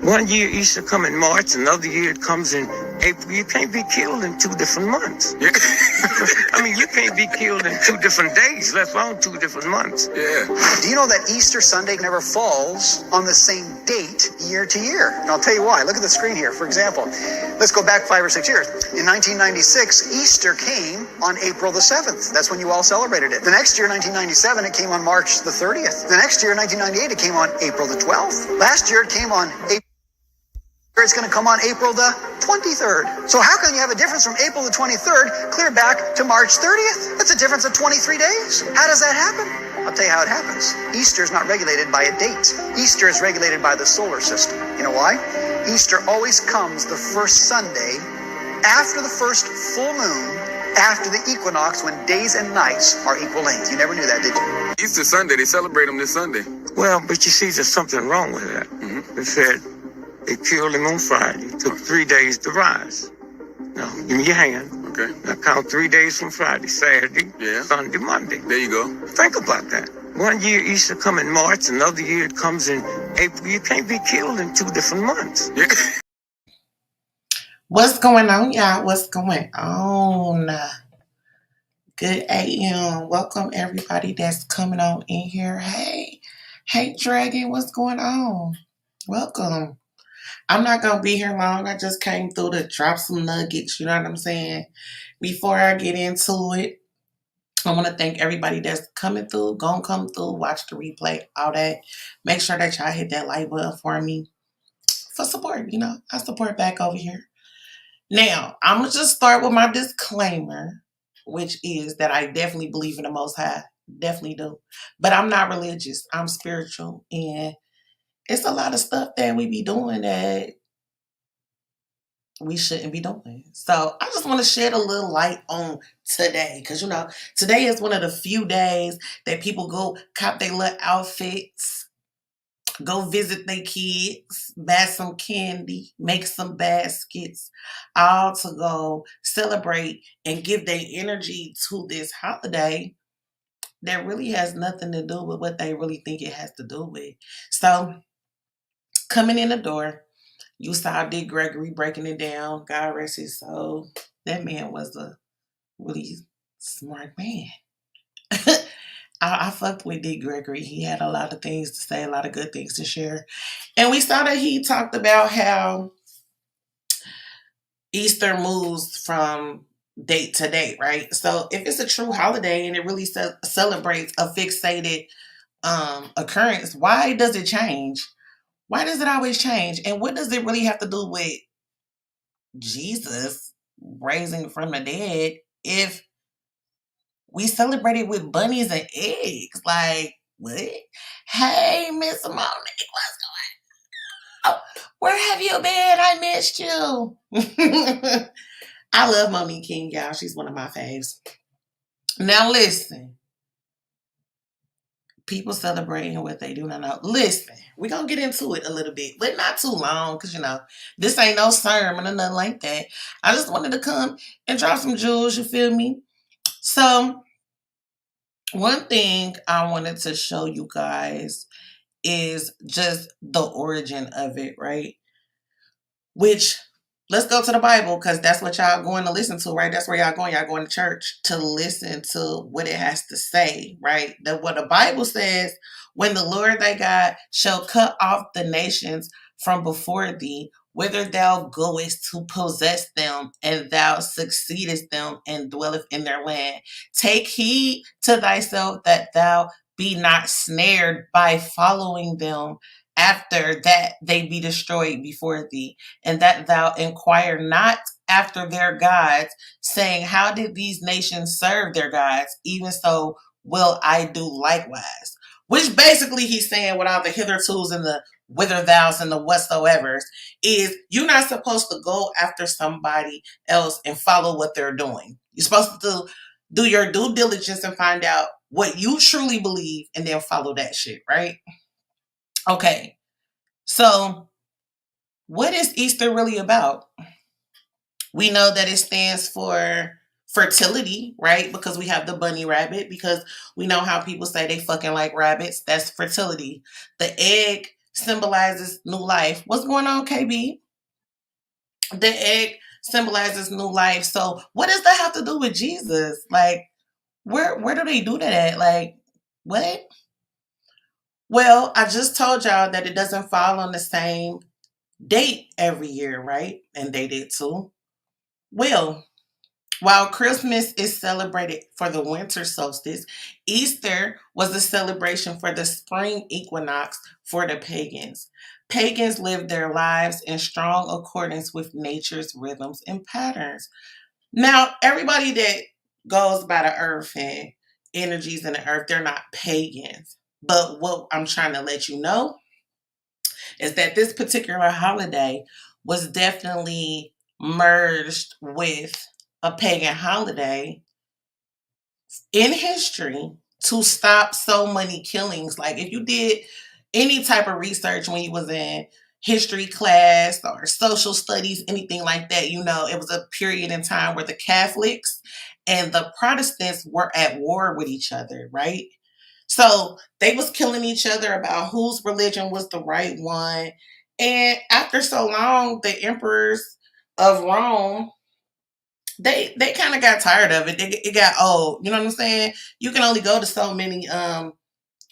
One year Easter come in March, another year it comes in April. You can't be killed in 2 different months. Yeah. I mean, you can't be killed in 2 different days, let alone 2 different months. Yeah. Do you know that Easter Sunday never falls on the same date year to year? And I'll tell you why. Look at the screen here. For example, let's go back 5 or 6 years. In 1996, Easter came on April the 7th. That's when you all celebrated it. The next year, 1997, it came on March the 30th. The next year, 1998, it came on April the 12th. Last year, it came on April. It's going to come on April the 23rd. So how can you have a difference from April the 23rd clear back to March 30th? That's a difference of 23 days. How does that happen? I'll tell you how it happens. Easter is not regulated by a date. Easter is regulated by the solar system. You know why? Easter always comes the first Sunday after the first full moon, after the equinox, when days and nights are equal length. You never knew that, did you? Easter Sunday, they celebrate them this Sunday. Well, but you see, there's something wrong with that. They said they killed him on Friday. It took 3 days to rise. Now, give me your hand. Okay. Now count 3 days from Friday, Saturday, Sunday, Monday. There you go. Think about that. One year Easter come in March, another year it comes in April. You can't be killed in 2 different months. Yeah. What's going on, y'all? What's going on? Good AM. Welcome everybody that's coming on in here. Hey Dragon, what's going on? Welcome. I'm not going to be here long. I just came through to drop some nuggets, you know what I'm saying? Before I get into it, I want to thank everybody that's coming through, gonna come through, watch the replay, all that. Make sure that y'all hit that like button for me. for support. You know, I support back over here. Now, I'm going to just start with my disclaimer, which is that I definitely believe in the Most High. Definitely do. But I'm not religious. I'm spiritual. And it's a lot of stuff that we be doing that we shouldn't be doing. So I just want to shed a little light on today. Because, you know, today is one of the few days that people go cop their little outfits, go visit their kids, buy some candy, make some baskets, all to go celebrate and give their energy to this holiday that really has nothing to do with what they really think it has to do with. So, coming in the door, you saw Dick Gregory breaking it down. God rest his soul. That man was a really smart man. I fucked with Dick Gregory. He had a lot of things to say, a lot of good things to share. And we saw that he talked about how Easter moves from date to date, right? So if it's a true holiday and it really celebrates a fixated occurrence, why does it change? Why does it always change? And what does it really have to do with Jesus raising from the dead if we celebrate it with bunnies and eggs? Like, what? Hey, Miss Monique, what's going on? Where have you been? I missed you. I love Monique King, y'all. She's one of my faves. Now, listen. People celebrating what they do not know. Listen, we're going to get into it a little bit, but not too long because, you know, this ain't no sermon or nothing like that. I just wanted to come and drop some jewels, you feel me? So, one thing I wanted to show you guys is just the origin of it, right? Which, let's go to the Bible because that's what y'all going to listen to, right? That's where y'all going. Y'all going to church to listen to what it has to say, right? What the Bible says, when the Lord thy God shall cut off the nations from before thee, whither thou goest to possess them, and thou succeedest them and dwelleth in their land. Take heed to thyself that thou be not snared by following them after that they be destroyed before thee, and that thou inquire not after their gods, saying, how did these nations serve their gods? Even so will I do likewise. Which basically he's saying, without the hithertos and the whither thous and the whatsoevers, is you're not supposed to go after somebody else and follow what they're doing. You're supposed to do your due diligence and find out what you truly believe and then follow that shit, right? Okay, so what is Easter really about? We know that it stands for fertility, right? Because we have the bunny rabbit, because we know how people say they fucking like rabbits. That's fertility. The egg symbolizes new life. What's going on, KB? The egg symbolizes new life. So what does that have to do with Jesus? Like, where do they do that at? Like, what? Well, I just told y'all that it doesn't fall on the same date every year, right? And they did too. Well, while Christmas is celebrated for the winter solstice, Easter was a celebration for the spring equinox for the pagans. Pagans lived their lives in strong accordance with nature's rhythms and patterns. Now, everybody that goes by the earth and energies in the earth, they're not pagans. But what I'm trying to let you know is that this particular holiday was definitely merged with a pagan holiday in history to stop so many killings. Like, if you did any type of research when you was in history class or social studies, anything like that, you know, it was a period in time where the Catholics and the Protestants were at war with each other, right? So they was killing each other about whose religion was the right one. And after so long, the emperors of Rome, they kind of got tired of it. It got old. You know what I'm saying? You can only go to so many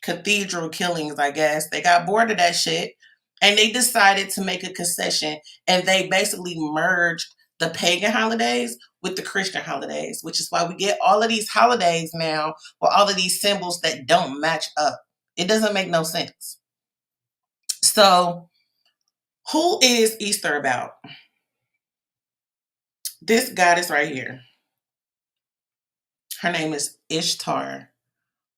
cathedral killings, I guess. They got bored of that shit. And they decided to make a concession. And they basically merged the pagan holidays with the Christian holidays, which is why we get all of these holidays now with all of these symbols that don't match up. It doesn't make no sense. So Who is Easter about? This goddess right here. Her name is Ishtar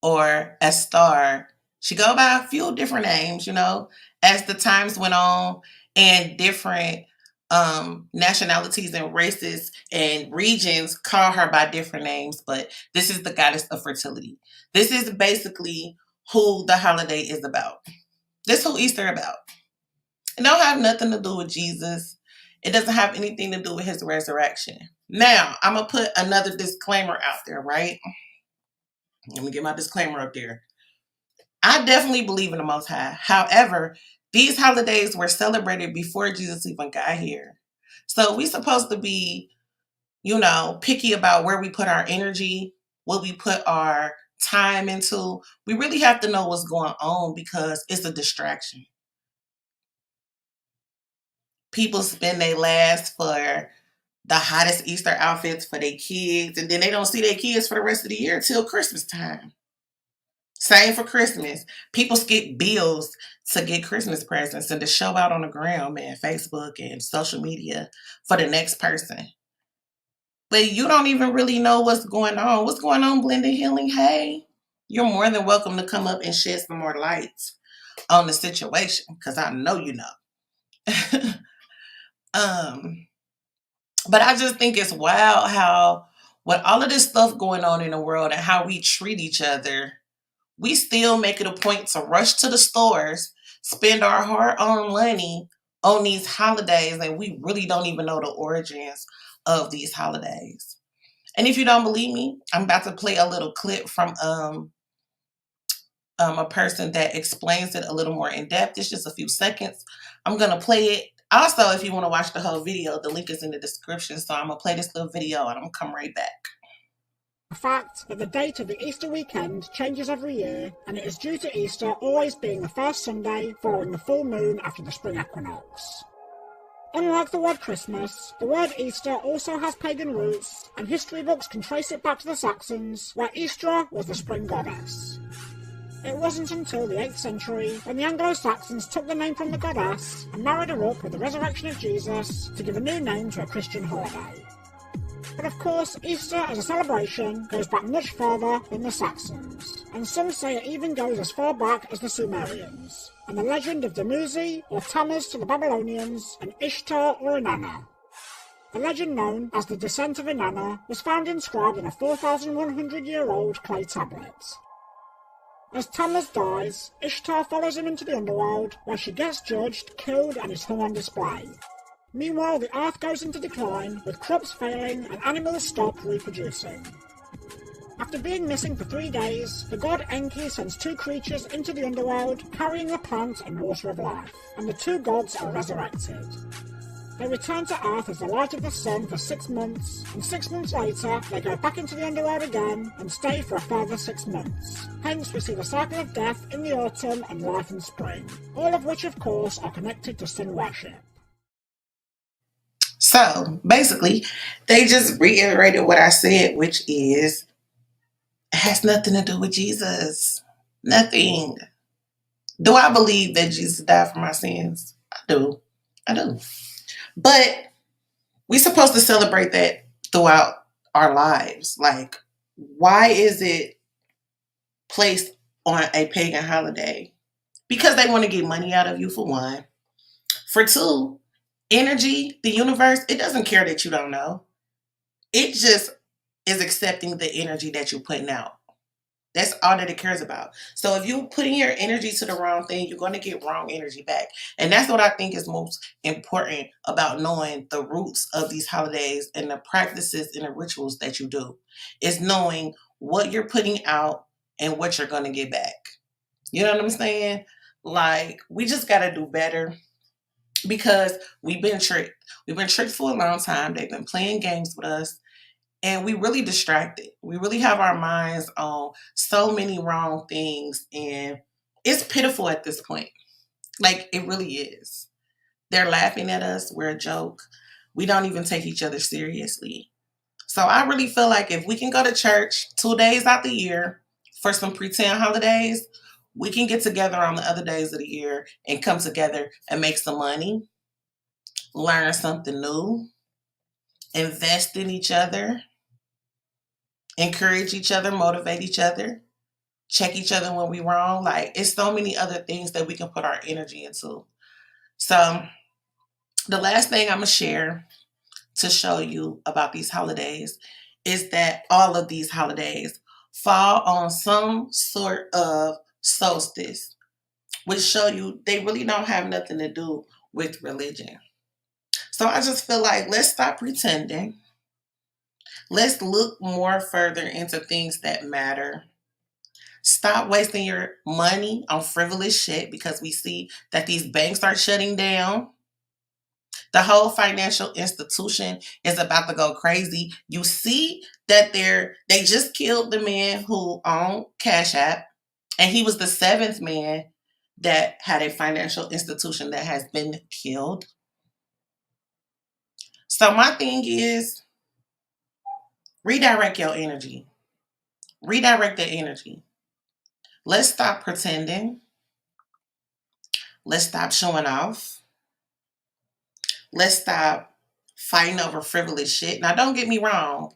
or Ishtar. She go by a few different names, you know, as the times went on and different nationalities and races and regions call her by different names, but this is the goddess of fertility. This is basically who the holiday is about. This is who Easter about. It don't have nothing to do with Jesus. It doesn't have anything to do with his resurrection. Now, I'm going to put another disclaimer out there, right? Let me get my disclaimer up there. I definitely believe in the Most High. However, these holidays were celebrated before Jesus even got here. So we're supposed to be, you know, picky about where we put our energy, what we put our time into. We really have to know what's going on because it's a distraction. People spend their last for the hottest Easter outfits for their kids, and then they don't see their kids for the rest of the year till Christmas time. Same for Christmas. People skip bills to get Christmas presents and to show out on the ground, man, Facebook and social media for the next person. But you don't even really know what's going on. What's going on, Blended Healing? Hey, you're more than welcome to come up and shed some more lights on the situation because I know you know. But I just think it's wild how with all of this stuff going on in the world and how we treat each other, we still make it a point to rush to the stores, spend our hard-earned money on these holidays, and we really don't even know the origins of these holidays. And if you don't believe me, I'm about to play a little clip from a person that explains it a little more in depth. It's just a few seconds. I'm going to play it. Also, if you want to watch the whole video, the link is in the description. So I'm going to play this little video and I'm going to come right back. The fact that the date of the Easter weekend changes every year, and it is due to Easter always being the first Sunday following the full moon after the spring equinox. Unlike the word Christmas, the word Easter also has pagan roots, and history books can trace it back to the Saxons, where Ishtar was the spring goddess. It wasn't until the 8th century when the Anglo-Saxons took the name from the goddess and married her up with the resurrection of Jesus to give a new name to a Christian holiday. But of course, Easter as a celebration goes back much further than the Saxons, and some say it even goes as far back as the Sumerians, and the legend of Dumuzi or Tammuz to the Babylonians, and Ishtar or Inanna. The legend known as the Descent of Inanna was found inscribed in a 4,100-year-old clay tablet. As Tammuz dies, Ishtar follows him into the underworld, where she gets judged, killed, and is hung on display. Meanwhile, the earth goes into decline, with crops failing and animals stop reproducing. After being missing for 3 days, the god Enki sends 2 creatures into the underworld, carrying the plant and water of life, and the 2 gods are resurrected. They return to Earth as the light of the sun for 6 months, and 6 months later, they go back into the underworld again and stay for a further 6 months. Hence, we see the cycle of death in the autumn and life in spring, all of which, of course, are connected to sun worship. So, basically, they just reiterated what I said, which is, it has nothing to do with Jesus. Nothing. Do I believe that Jesus died for my sins? I do. But we're supposed to celebrate that throughout our lives. Like, why is it placed on a pagan holiday? Because they want to get money out of you, for one. For two, energy, the universe, it doesn't care that you don't know. It just is accepting the energy that you're putting out. That's all that it cares about. So if you're putting your energy to the wrong thing, you're going to get wrong energy back. And that's what I think is most important about knowing the roots of these holidays and the practices and the rituals that you do. Is knowing what you're putting out and what you're going to get back. You know what I'm saying? Like, we just got to do better because we've been tricked. We've been tricked for a long time. They've been playing games with us. And we really distracted. We really have our minds on so many wrong things. And it's pitiful at this point. Like, it really is. They're laughing at us. We're a joke. We don't even take each other seriously. So I really feel like if we can go to church 2 days out the year for some pretend holidays, we can get together on the other days of the year and come together and make some money learn something new, invest in each other, encourage each other, motivate each other, check each other when we wrong. Like, it's so many other things that we can put our energy into. So the last thing I'm going to share to show you about these holidays is that all of these holidays fall on some sort of solstice, which show you they really don't have nothing to do with religion. So I just feel like, let's stop pretending. Let's look more further into things that matter. Stop wasting your money on frivolous shit, because we see that these banks are shutting down. The whole financial institution is about to go crazy. You see that they just killed the man who owned Cash App, and he was the 7th man that had a financial institution that has been killed. So my thing is, redirect your energy. Redirect the energy. Let's stop pretending. Let's stop showing off. Let's stop fighting over frivolous shit. Now, don't get me wrong.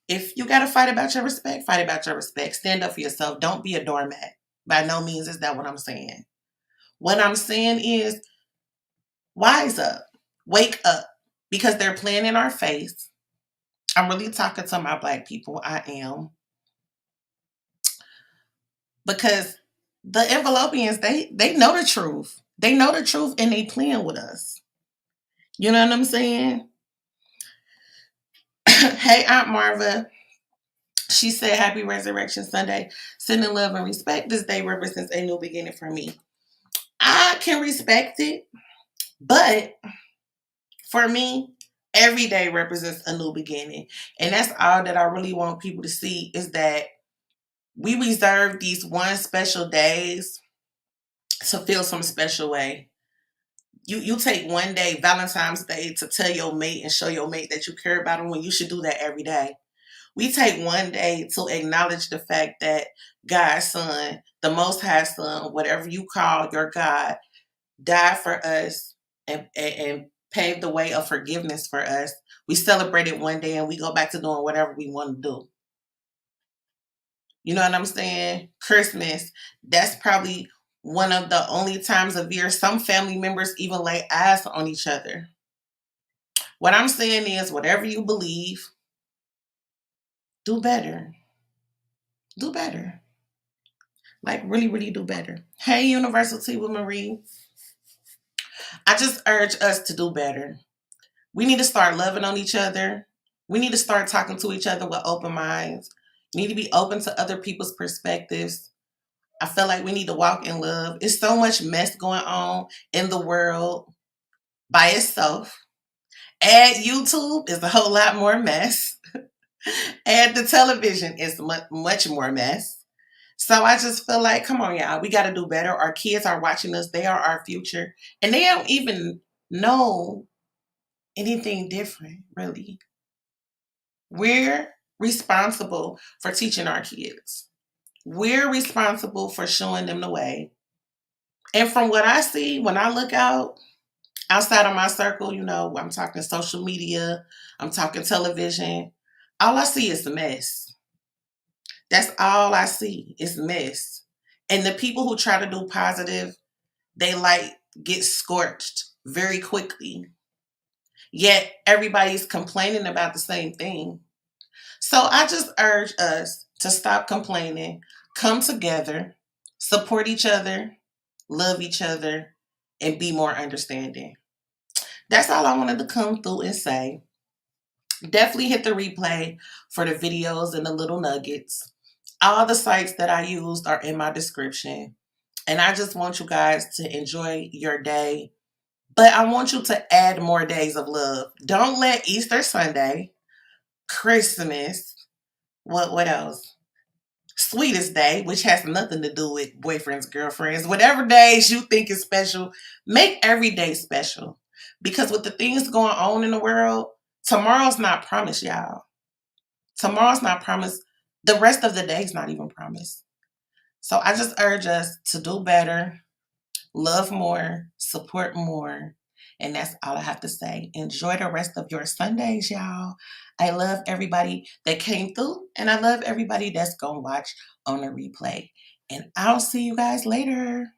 If you got to fight about your respect, fight about your respect. Stand up for yourself. Don't be a doormat. By no means is that what I'm saying. What I'm saying is, wise up. Wake up. Because they're playing in our face. I'm really talking to my Black people. I am. Because the envelopians, they know the truth. They know the truth, and they playing with us. You know what I'm saying? Hey, Aunt Marva. She said, Happy Resurrection Sunday. Sending love and respect. This day represents a new beginning for me. I can respect it, but for me, every day represents a new beginning. And that's all that I really want people to see, is that we reserve these one special days to feel some special way. You take one day, Valentine's Day, to tell your mate and show your mate that you care about them, when you should do that every day. We take one day to acknowledge the fact that God's Son, the Most High Son, whatever you call your God, died for us and paved the way of forgiveness for us. We celebrate it one day and we go back to doing whatever we want to do. You know what I'm saying? Christmas, that's probably one of the only times of year some family members even lay eyes on each other. What I'm saying is, whatever you believe, do better. Do better. Like, really, really do better. Hey, University with Marie. I just urge us to do better. We need to start loving on each other. We need to start talking to each other with open minds. We need to be open to other people's perspectives. I feel like we need to walk in love. It's so much mess going on in the world by itself. Add YouTube is a whole lot more mess. Add the television is much more mess. So I just feel like, come on, y'all, we got to do better. Our kids are watching us. They are our future. And they don't even know anything different, really. We're responsible for teaching our kids. We're responsible for showing them the way. And from what I see, when I look outside of my circle, I'm talking social media, I'm talking television, all I see is a mess. That's all I see is mess. And the people who try to do positive, they get scorched very quickly. Yet everybody's complaining about the same thing. So I just urge us to stop complaining, come together, support each other, love each other, and be more understanding. That's all I wanted to come through and say. Definitely hit the replay for the videos and the little nuggets. All the sites that I used are in my description. And I just want you guys to enjoy your day. But I want you to add more days of love. Don't let Easter Sunday, Christmas, what else? Sweetest Day, which has nothing to do with boyfriends, girlfriends, whatever days you think is special, make every day special. Because with the things going on in the world, tomorrow's not promised, y'all. Tomorrow's not promised. The rest of the day is not even promised. So I just urge us to do better, love more, support more, And that's all I have to say. Enjoy the rest of your Sundays, y'all. I love everybody that came through, and I love everybody that's going to watch on the replay. And I'll see you guys later.